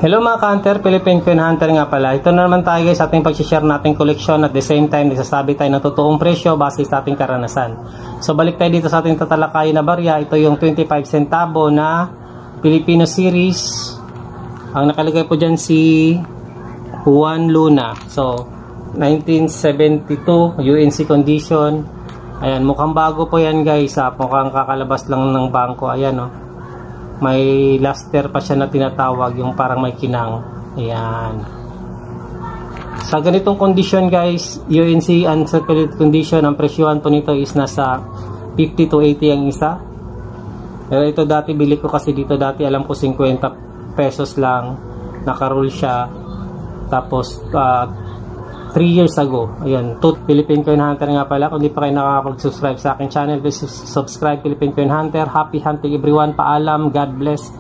Hello mga ka-hunter, Philippine Coin Hunter nga pala. Ito na naman tayo guys sa ating pag-share nating koleksyon at the same time nagsasabi tayo ng totoong presyo base sa ating karanasan. So balik tayo dito sa ating tatalakayin na barya. Ito yung 25 centavo na Filipino series. Ang nakalagay po dyan si Juan Luna. So 1972 UNC condition. Ayan, mukhang bago po yan guys. Mukhang kakalabas lang ng bangko. Ayan o. May luster pa siya na tinatawag, yung parang may kinang. Ayan. Sa ganitong condition guys, UNC uncirculated condition, ang presyohan po nito is nasa 50 to 80 ang isa. Pero ito dati, bili ko kasi dito dati, alam ko 50 pesos lang. Nakaroll siya. Tapos 3 years ago. Ayan, Philippine Coin Hunter nga pala. Kung di pa kayo nakakapag-subscribe sa aking channel, please subscribe Philippine Coin Hunter. Happy hunting everyone. Paalam. God bless.